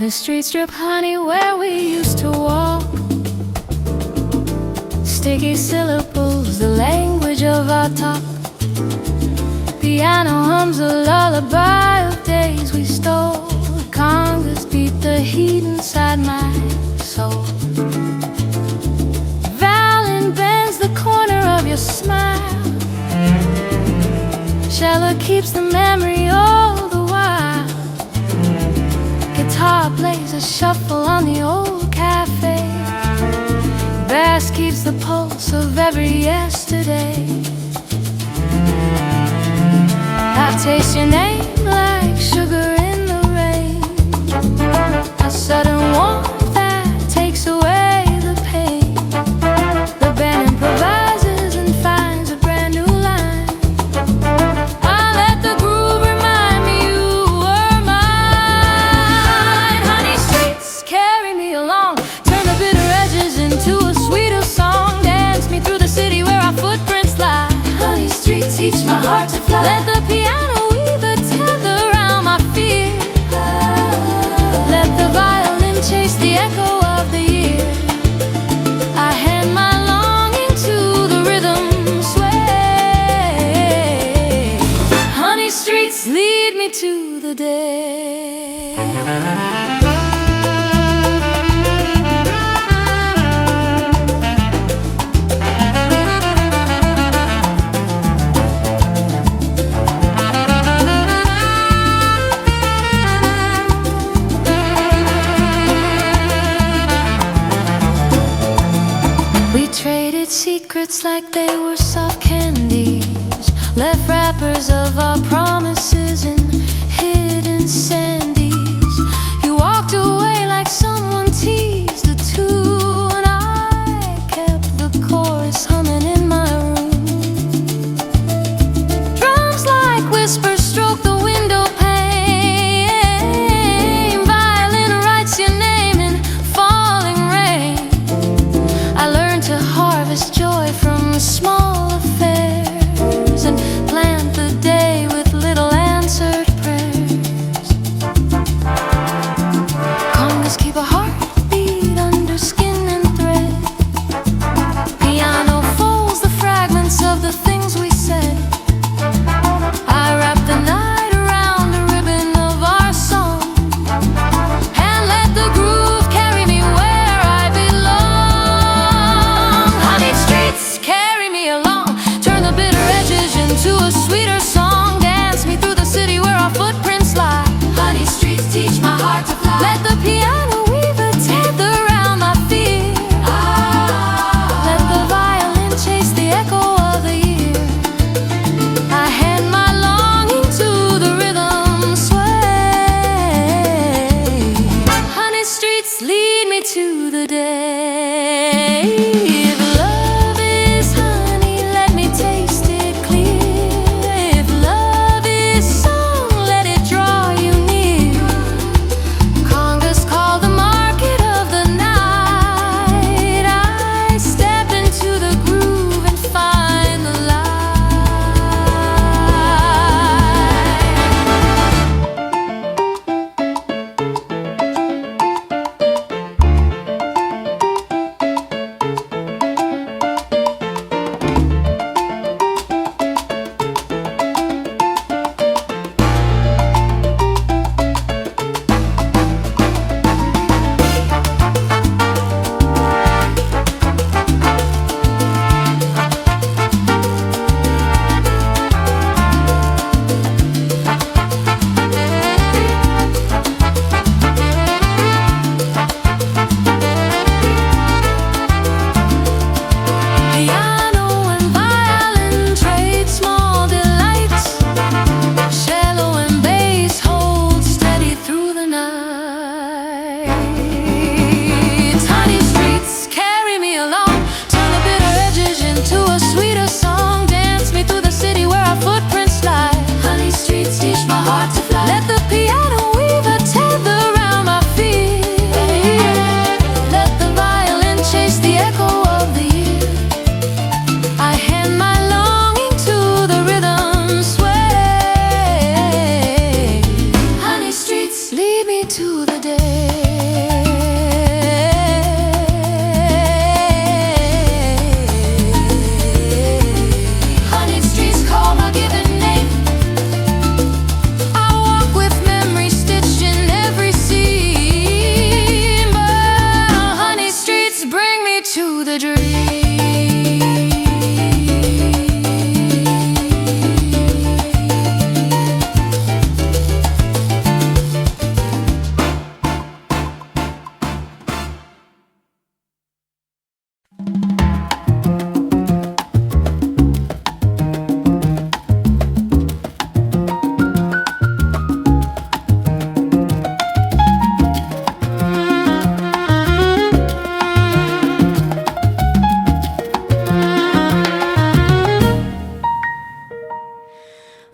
The street strip, honey, where we used to walk. Sticky syllables, the language of our talk. Piano hums a lullaby of days we stole. Congas beat the heat inside my soul. Violin bends the corner of your smile. Cello keeps the memory all the while. Guitar plays a shuffle on the old cafe. Bass keeps the pulse of every yesterday. I taste your name like sugar in the rain. A sudden warmth that takes away the pain. The band improvises and finds a brand new line. I let the groove remind me you were mine. Honey streets, carry me along. Turn the bitter edges into a sweeter song. Dance me through the city where our footprints lie. Honey streets, teach my heart to fly. Let the piano weave a tether around my fear. Let the violin chase the echo of the year. I hand my longing to the rhythm sway. Honey streets, lead me to the day. We traded secrets like they were soft candies. Left wrappers of our promises in hidden sandies. You walked away like someone teased a tune. I kept the chorus humming in my room. Drums like whispers stroke the window pane. Violin writes your name in falling rain. I learned to harvest joy from small affairs and plant the day with little answered prayers. Congas keep a heartbeat under skin and thread. Piano folds the fragments of the things we said. I wrap the night around the ribbon of our song and let the groove carry me where I belong. Honey streets, carry me along.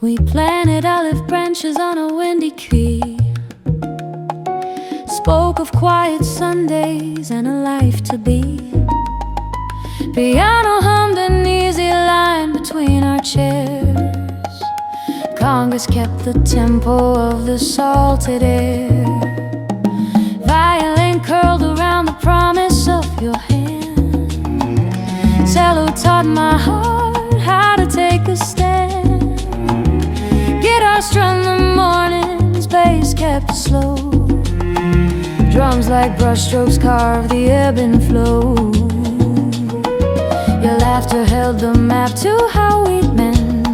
We planted olive branches on a windy key, spoke of quiet Sundays and a life to be. Piano hummed an easy line between our chairs. Congas kept the tempo of the salted air. Violin curled around the promise of your hand. Cello taught my heart how to take a stand. Guitar strummed the mornings, bass kept it slow. Drums like brushstrokes carved the ebb and flow. Your laughter held the map to how we'd mend,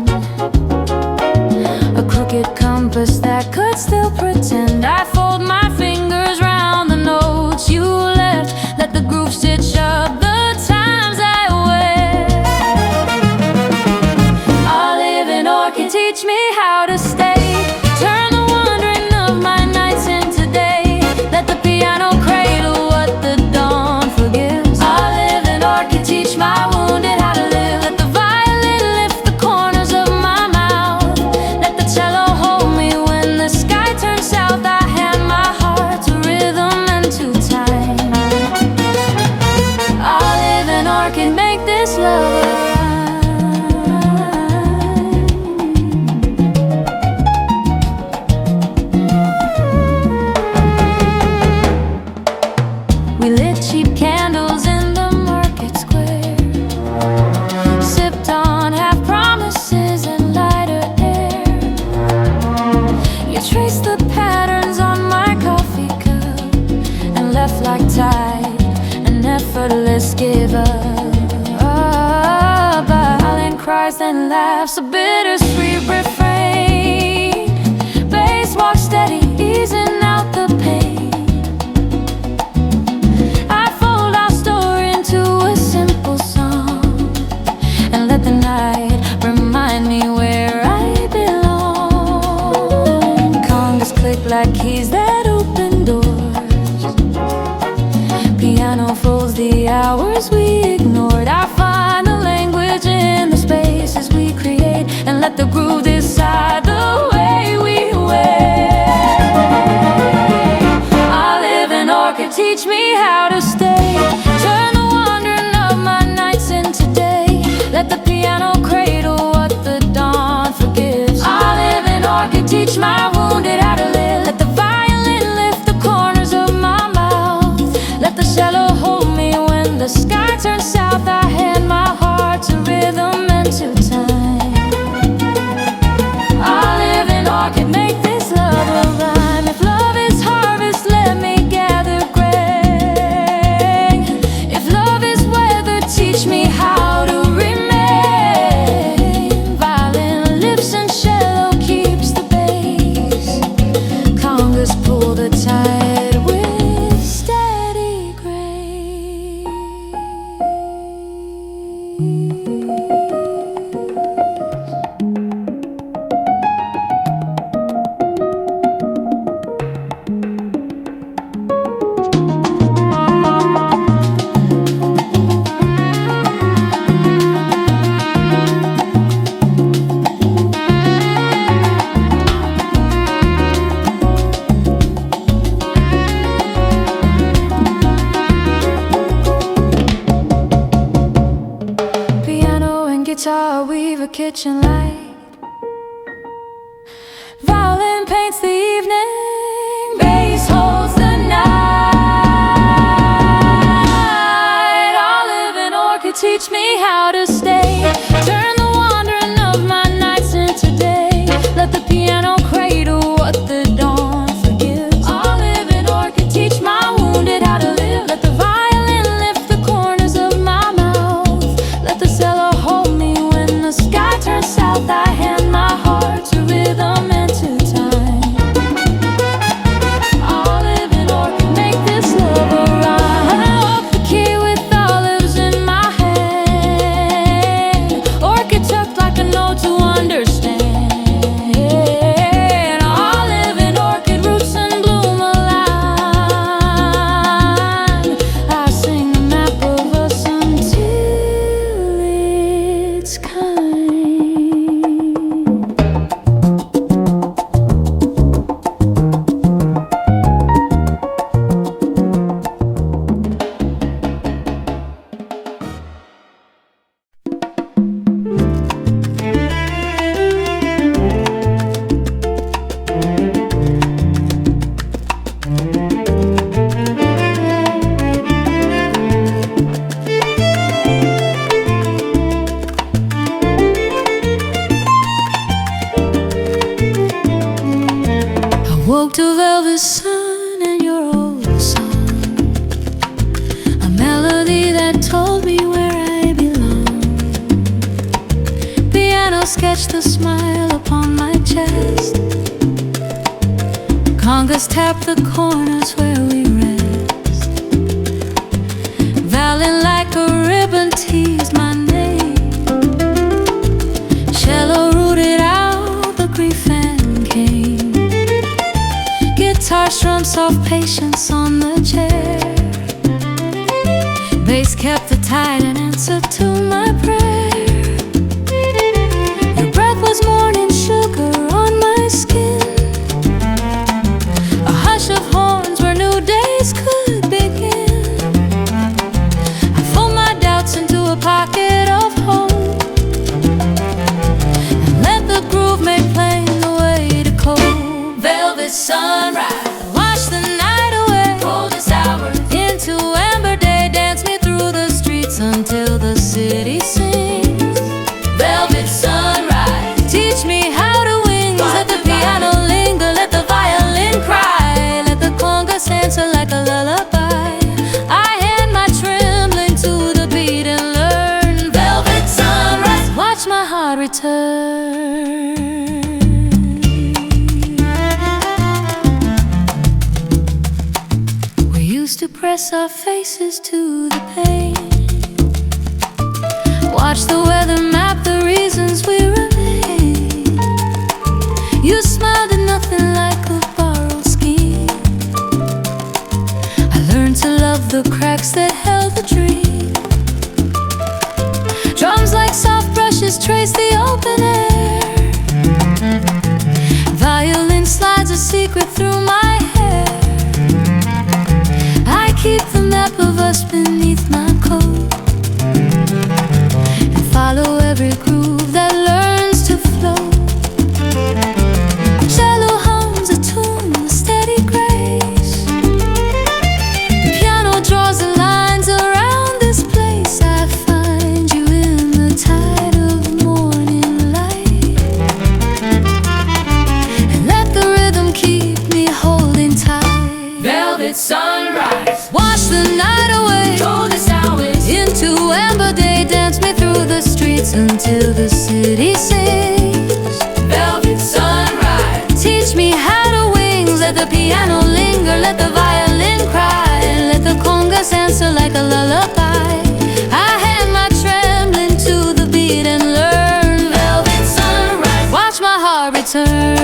a crooked compass that could still pretend. I fold my fingers round the notes you left, let the groove stitch up the times I wear. Olive and orchid teach me how to stay. Turn the wandering of my nights into day. Let the piano cradle what the dawn forgives. Olive and orchid teach my wounded how to live. Let the violin lift the corners of my mouth. Let the cello hold me when the sky turns south. I hand my heart to rhythm and to time. Olive and orchid make this love alive. We lit cheap candles in the market square, sipped on half promises and lighter air. You traced the patterns on my coffee cup and left like tide, an effortless give up. Violin cries then laughs, a bittersweet refrain. Bass walks steady, easing out the pain. I fold our story into a simple song and let the night remind me where I belong. Congas click like keys that open doors. Piano folds the hours we ignored. I find the language in the spaces we create and let the groove decide the way we wear. Olive and orchid teach me how to stay. Turn the wandering of my nights into day. Let the piano cradle what the dawn forgives. Olive and orchid teach my wounded how to live. Let the violin lift the corners of my mouth. Let the cello hold me when the sky turns south. I hand my heart to rhythm and to time. Olive and orchid make this love a rhyme. If love is harvest, let me gather grain. If love is weather, teach me how to remain. Violin lifts and cello keeps the bass. Congas pull the tide with steady grace. Piano and guitar weave a kitchen light. Violin paints the evening. Bass holds the night. Olive and orchid teach me how to stay. Turn the wandering of my nights into day. Let the piano cradle what the dawn forgives. Olive and orchid teach my wounded how to live. Let the violin lift the corners of my mouth. Let the cello hold me when the sky turns south. velvet sun and your old song, a melody that told me where I belong. Piano sketched a smile upon my chest. Congas tap the corners where we rest. Violin like a ribbon teased my name. Cello rooted out the grief and cane. Guitar strummed soft patience on the chair. Bass kept the tide in answer to my prayer. Your breath was morning sugar on my skin. A hush of horns where new days could begin. I fold my doubts into a pocket of hope and let the groove make plain the way to cope. Velvet sunrise, wash the night away. Coldest hour into amber day, dance me through the streets until the city sings. Velvet sunrise, teach me how to wing. Let the piano linger, let the violin cry, let the congas answer like a lullaby. I hand my trembling to the beat and learn. Velvet sunrise, watch my heart return. We used to press our faces to the pain, watch the weather map the reasons we remain. You smiled at nothing like a borrowed scheme. I learned to love the cracks that held the dream. Drums like soft brushes trace the open air. Violin slides a secret through my hair. I keep the map of us beneath my coat and follow every groove that learns to flow. Cello hums a tune with steady grace. The piano draws the lines around this place. I find you in the tide of morning light and let the rhythm keep me holding tight. Velvet sunrise, wash the night away. Coldest hours into amber day, dance me through the streets until the city sings. Velvet sunrise, teach me how to wing. Let the piano linger, let the violin cry, let the congas answer like a lullaby. I hand my trembling to the beat and learn. Velvet sunrise, watch my heart return.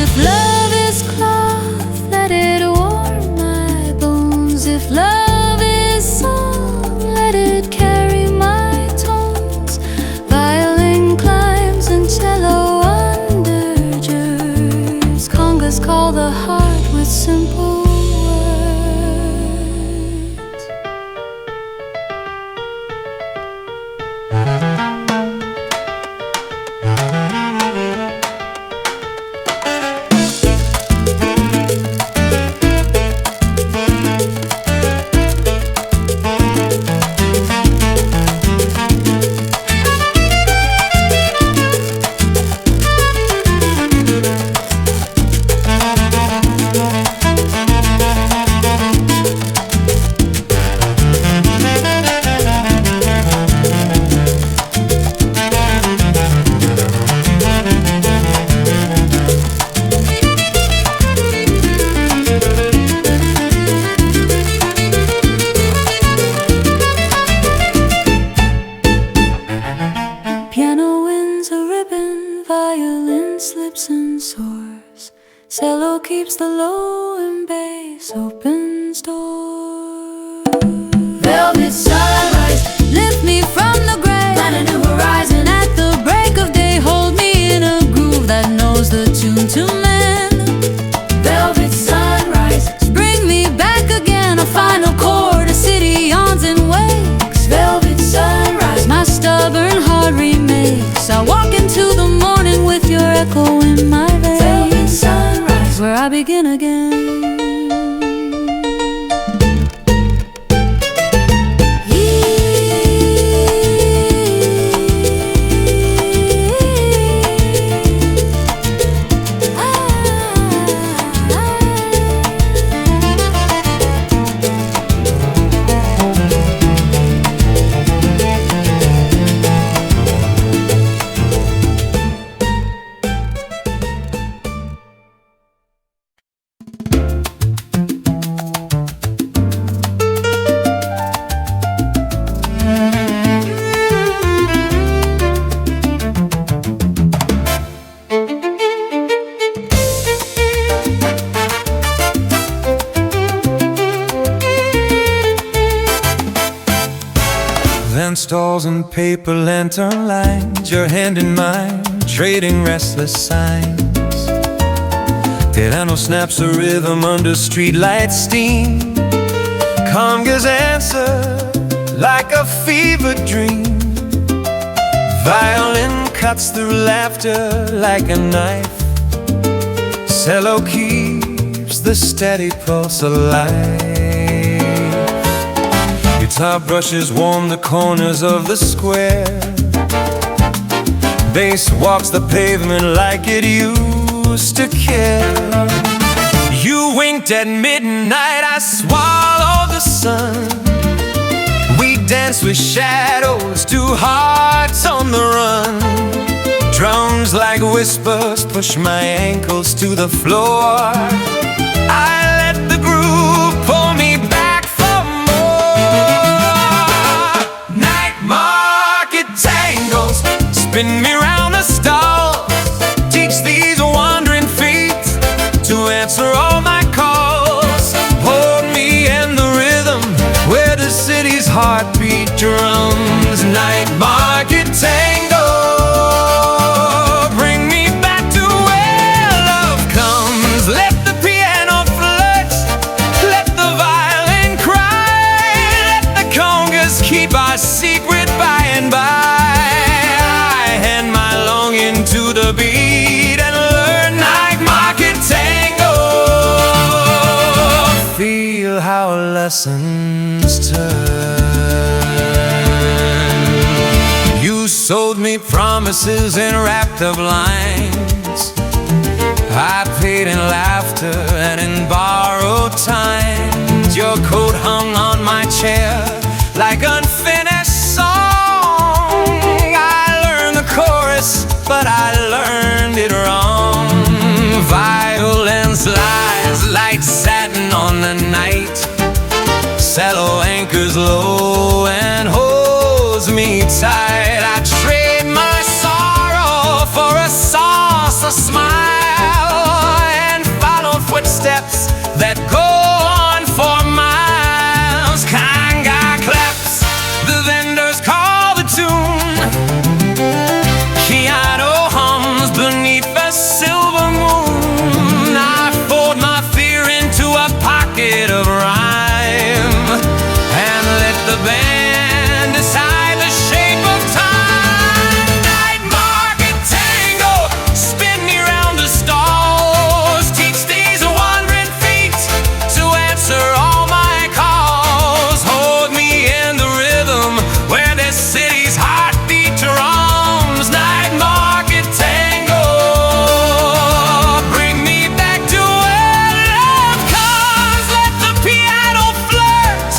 If love is cloth, let it warm my bones. If love is song, let it carry my tones. Violin climbs and cello undergirds. Congas call the heart with simple words. Piano wins a ribbon, violin slips and soars. Cello keeps the low and bass opens doors. Velvet sunrise, lift me from the grave, plant a new horizon at the break of day. Hold me in a groove that knows the tune to mend. Velvet sunrise, bring me back again. A final chord, a city yawns and wakes. Velvet sunrise, my stubborn heart remakes. I walk into the morning with your echo in my veins. Velvet sunrise, where I begin again. walls and paper lantern lines, your hand in mine, trading restless signs. Piano snaps a rhythm under streetlight steam. Congas answer like a fever dream. Violin cuts through laughter like a knife. Cello keeps the steady pulse alive. Guitar brushes warm the corners of the square. Bass walks the pavement like it used to care. You winked at midnight, I swallowed the sun. We danced with shadows, two hearts on the run. Drums like whispers push my ankles to the floor. I let the groove pull me back for more. Night market tangles spin me round the stalls. Teach these wandering feet to answer all my calls. Hold me in the rhythm where the city's heartbeat drums. Night market tango, bring me back to where love comes. Let the piano flirt, let the violin cry, let the congas keep our secret by and by. I hand my longing to the beat and learn night market tango. Feel how lessons turn. You sold me promises in wrapped up lines. I paid in laughter and in borrowed times. Your coat hung on my chair like unfinished song. I learned the chorus, but I learned it wrong. Violence lies like satin on the night. Cello anchors low and holds me tight. I trade my sorrow for a saucer smile and follow footsteps that go on for miles. Conga claps, the vendors call the tune. Piano hums beneath a silver moon. I fold my fear into a pocket of rhyme and let the band decide the shape of time. Night market tango, spin me round the stalls. Teach these wandering feet to answer all my calls. Hold me in the rhythm where this city's heartbeat drums. Night market tango, bring me back to where love comes. Let the piano flirt,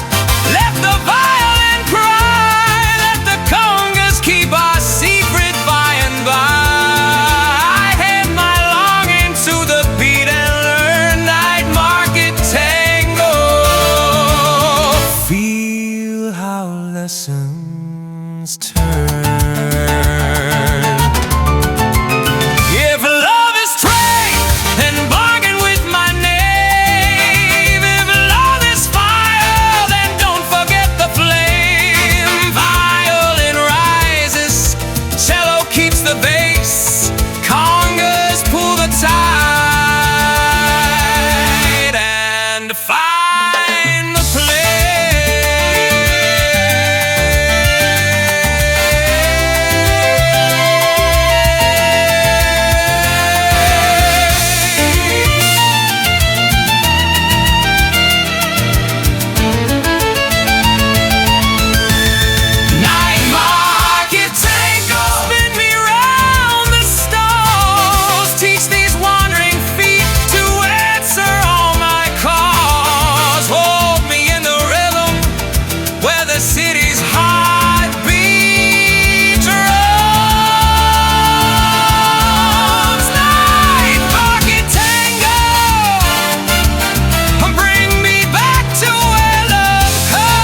let the violin cry, let the congas keep our secret by and by. I hand my longing to the beat and learn night market tango. Feel how lessons turn. If love is trade, then bargain with my name. If love is fire, then don't forget the flame. Violin rises, cello keeps the bass, congas pull the tide and find the night market tango. Spin me round the stalls. Teach these wandering feet to answer all my calls. Hold me in the rhythm where the city's heartbeat drums. Night market tango, bring me back to where love comes.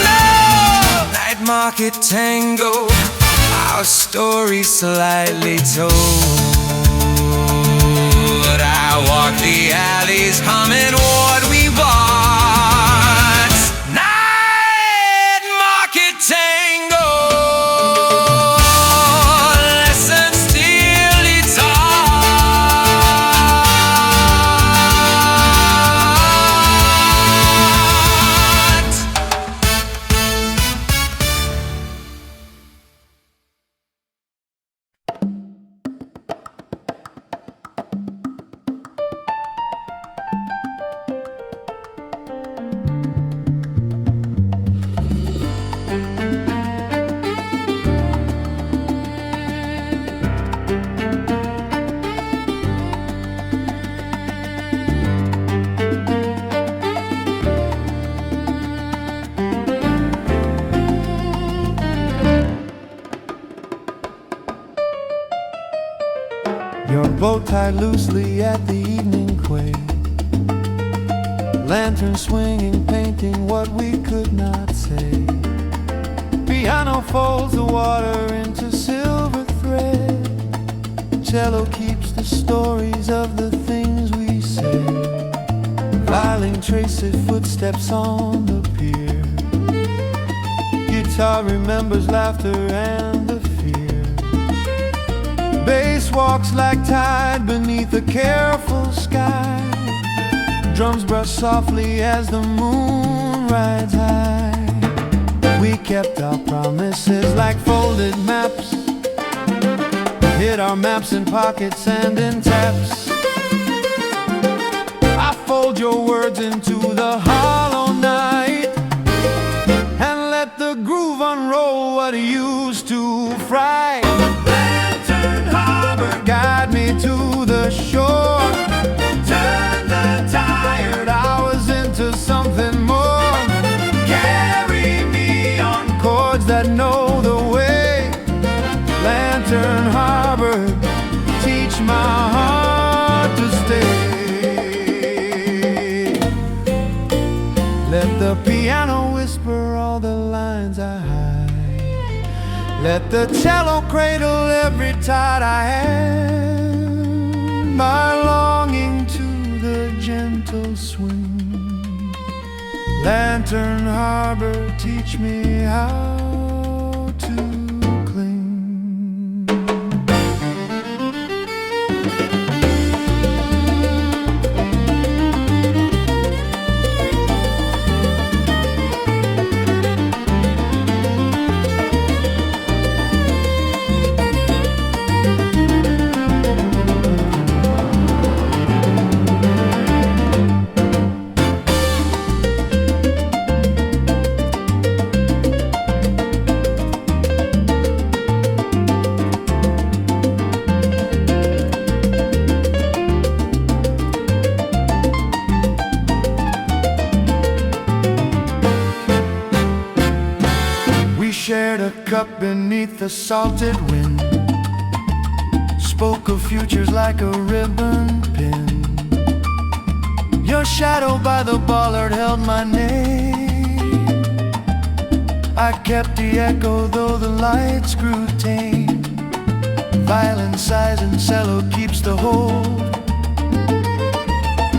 No, night market tango, our story slightly told. I walk the alleys humming what we bought. Night bow tied loosely at the evening quay. Lantern swinging, painting what we could not say. Piano folds the water into silver thread. Cello keeps the stories of the things we say. Violin traces footsteps on the pier. Guitar remembers laughter and the fear. Bass walks like tide beneath a careful sky. Drums brush softly as the moon rides high. We kept our promises like folded maps. Hid our maps in pockets and in taps. I fold your words into the hollow night and let the groove unroll what used to fright. Lantern harbor, guide me to the shore. Turn the tired hours into something more. Carry me on chords that know the way. Lantern harbor, teach my heart to stay. Let the piano whisper all the lines I hide. Let the cello cradle every tide I had. My longing to the gentle swing. Lantern harbor, teach me how to cling. Shared a cup beneath the salted wind. Spoke of futures like a ribbon pin. Your shadow by the bollard held my name. I kept the echo though the lights grew tame. Violin sighs and cello keeps the hold.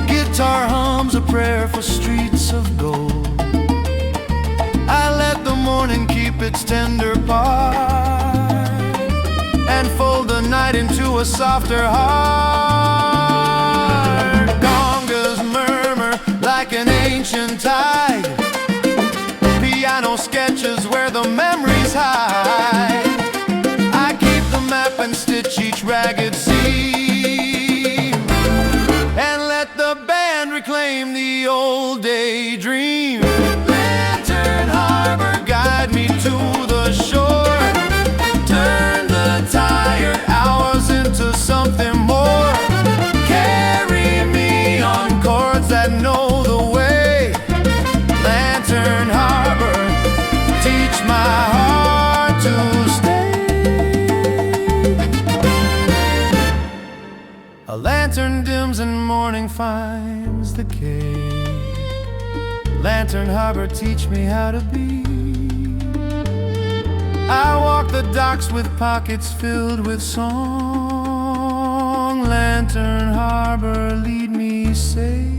Guitar hums a prayer for streets of gold. I let the morning keep its tender part and fold the night into a softer heart. Congas murmur like an ancient tide. Piano sketches where the memories hide. I keep the map and stitch each ragged seam and let the band reclaim the old daydream. Guide me to the shore. Turn the tired hours into something more. Carry me on chords that know the way. Lantern harbor, teach my heart to stay. A lantern dims and morning finds the cave. Lantern harbor, teach me how to be. I walk the docks with pockets filled with song. Lantern harbor, lead me safe.